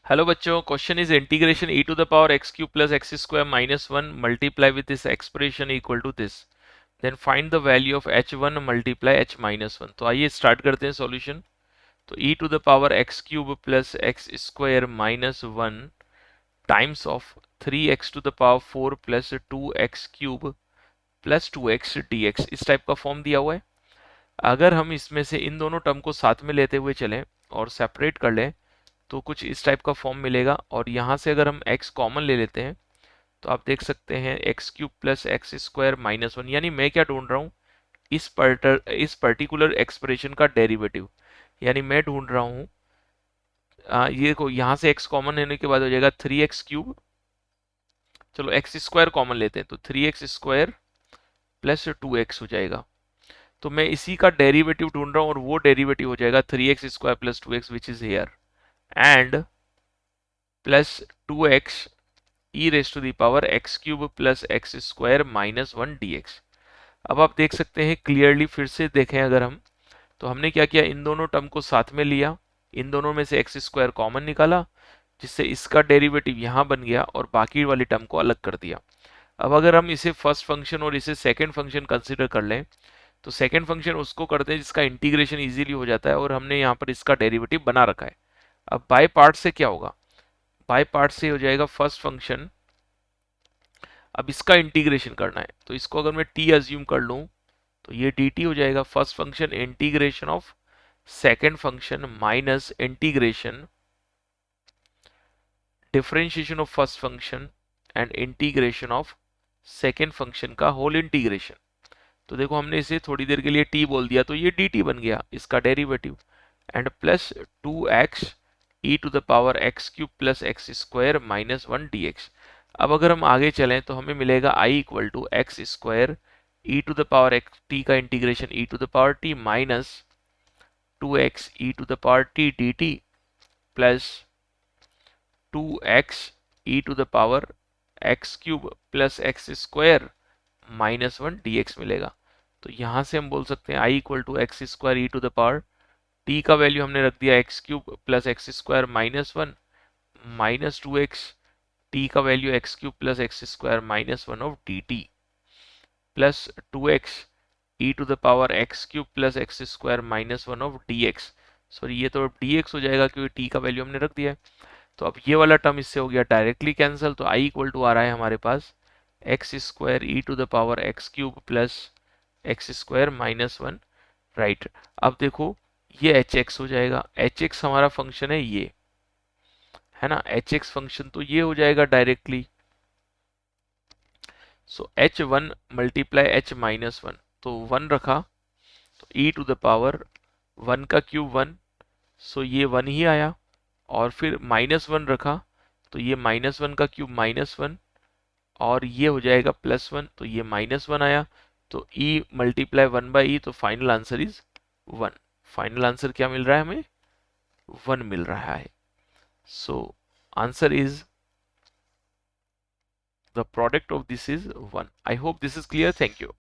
Hello बच्चों, question is integration e to the power x cube plus x square minus one multiply with this expression equal to this, then find the value of h1 multiply h minus one. तो आइए start करते हैं solution. तो e to the power x cube plus x square minus one times of 3x to the power 4 plus 2x cube plus 2x dx, इस type का form दिया हुआ है। अगर हम इसमें से इन दोनों टर्म को साथ में लेते हुए चलें और सेपरेट कर लें तो कुछ इस टाइप का फॉर्म मिलेगा। और यहाँ से अगर हम x कॉमन ले लेते हैं तो आप देख सकते हैं x cube plus x square minus one, यानी मैं क्या ढूंढ रहा हूँ, इस पर्टिकुलर एक्सप्रेशन का डेरिवेटिव। यानी मैं ढूंढ रहा हूँ ये को यहाँ से x कॉमन लेने के बाद हो जाएगा 3x क्यूब, चलो एक्स स्क्वायर कॉमन लेते हैं तो 3x स्क्वायर प्लस 2x हो जाएगा। तो मैं इसी का डेरिवेटिव ढूंढ रहा हूँ और वो डेरिवेटिव हो जाएगा 3x square plus 2x which is here, and plus 2x E raise to the power x cube plus x square minus one D x. अब आप देख सकते हैं क्लियरली, फिर से देखें अगर हम, तो हमने क्या किया, इन दोनों टर्म को साथ में लिया, इन दोनों में से एक्स स्क्वायर कॉमन निकाला, जिससे इसका डेरिवेटिव यहाँ बन गया और बाकी वाली टर्म को अलग कर दिया। अब अगर हम इसे फर्स्ट फंक्शन और इसे सेकेंड फंक्शन कंसिडर कर लें तो सेकेंड फंक्शन उसको करते हैं जिसका इंटीग्रेशन इजीली हो जाता है, और हमने यहाँ पर इसका डेरिवेटिव बना रखा है। अब बाय पार्ट से क्या होगा, बाय पार्ट से हो जाएगा फर्स्ट फंक्शन, अब इसका इंटीग्रेशन करना है तो इसको अगर मैं t अज्यूम कर लूं तो ये dt हो जाएगा first function integration of second function minus integration differentiation of first function and integration of second function का होल इंटीग्रेशन। तो देखो हमने इसे थोड़ी देर के लिए t बोल दिया तो ये dt बन गया इसका derivative, and plus 2x E to the power x cube plus x square minus one D x. अब अगर हम आगे चलें तो हमें मिलेगा i equal to x square E to the power x t का integration e to the power t minus 2x E to the power t d T plus 2x E to the power x cube plus x square minus one D x मिलेगा। तो यहाँ से हम बोल सकते हैं i equal to x square E to the power t का value हमने रख दिया X cube plus x square minus one minus 2x, t का value X cube plus x square minus one of D T plus 2x E to the power x cube plus x square minus one of D X. Sorry, ये तो dx हो जाएगा क्योंकि t का value हमने रख दिया है। तो अब ये वाला टर्म इससे हो गया डायरेक्टली कैंसिल, तो i इक्वल टू आ रहा है हमारे पास x square E to the power x cube plus x square minus one, right. अब देखो ये एच एक्स हो जाएगा, एच एक्स हमारा फंक्शन है ये, है ना, एच एक्स फंक्शन, तो ये हो जाएगा directly. So H one multiply H minus one, तो वन रखा तो ई टू द पावर वन का क्यूब वन, सो ये वन ही आया, और फिर माइनस वन रखा तो ये माइनस वन का क्यूब माइनस वन, और ये हो जाएगा प्लस वन, तो ये माइनस वन आया, तो ई मल्टीप्लाई वन बाई ई, तो final answer is one. Final answer क्या मिल रहा है हमें, वन मिल रहा है। So answer is the product of this is 1. I hope this is clear. Thank you.